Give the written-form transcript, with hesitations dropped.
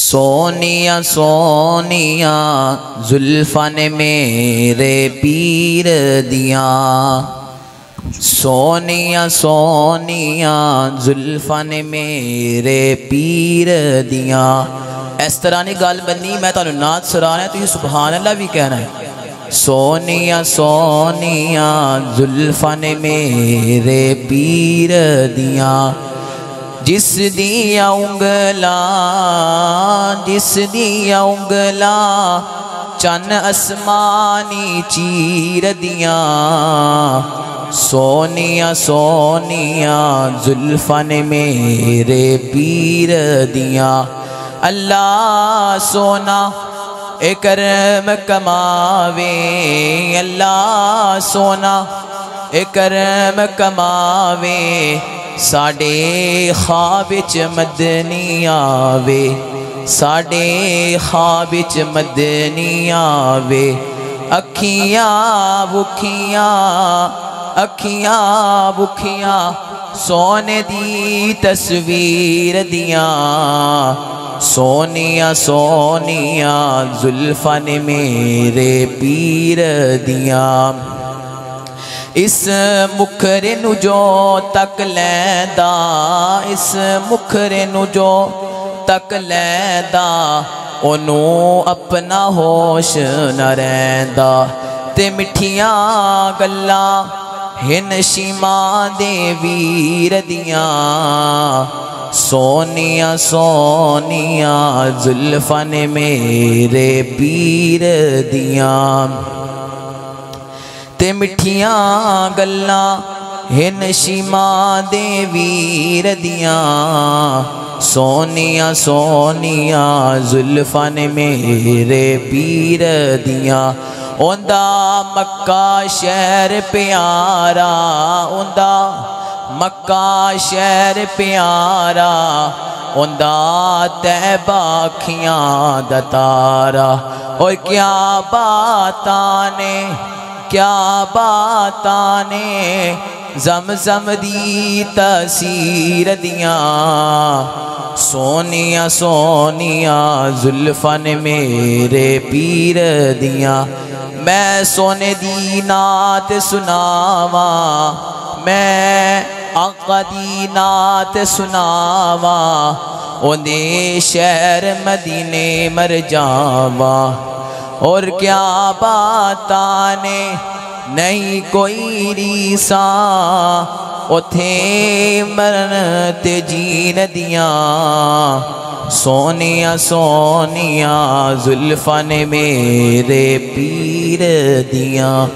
سونیا سونیا زلفاں نے میرے پیر دیاں، سونیا سونیا زلفاں نے میرے پیر دیاں۔ اس طرح نہیں گل بننی، میں تانوں نعت سنانا ہے تو یہ سبحان اللہ بھی کہنا ہے۔ سونیا سونیا زلفاں نے میرے پیر دیاں، جس دیا انگلاں چن اسمانی چیر دیاں، سونیا سونیا زلفاں نے میرے پیر دیاں۔ اللہ سونا اے کرم کماوے، اللہ سونا اے کرم کماوے، ساڈے خواب وچ مدنی آوے، ساڈے خواب وچ مدنی آوے۔ اکھیاں بکھیاں سونے دی تصویر دیاں، سونیا سونیا زلفاں نے میرے پیر دیاں۔ اس مکھرے نو جو تک لیندا، اس مکھرے نو جو تک لیندا، اونوں اپنا ہوش نہ رہندا، تے مٹھیاں گلاں ہن شیماں دے ویر دیاں، سونیا سونیا زلفاں نے میرے پیر دیاں۔ تے مٹھیاں گلاں ہن شیماں دے ویر دیاں، سونیا سونیا زلفاں نے میرے پیر دیاں۔ اوندا مکہ شہر پیارا، اوندا مکہ شہر پیارا، اوندا طیبہ اکھیاں دا تارا۔ اور کیا باتاں نے زمزم دی تاثیر دیاں، سونیا سونیا زلفاں نے میرے پیر دیاں۔ میں سونے دی نعت سناواں، میں آقا دی نعت سناواں، اوندے شہر مدینے مر جاواں۔ اور کیا باتاں نے نہیں کوئی ریساں، اتھے مرن تے جین دیاں، سونیا سونیا زلفاں نے میرے پیر دیاں۔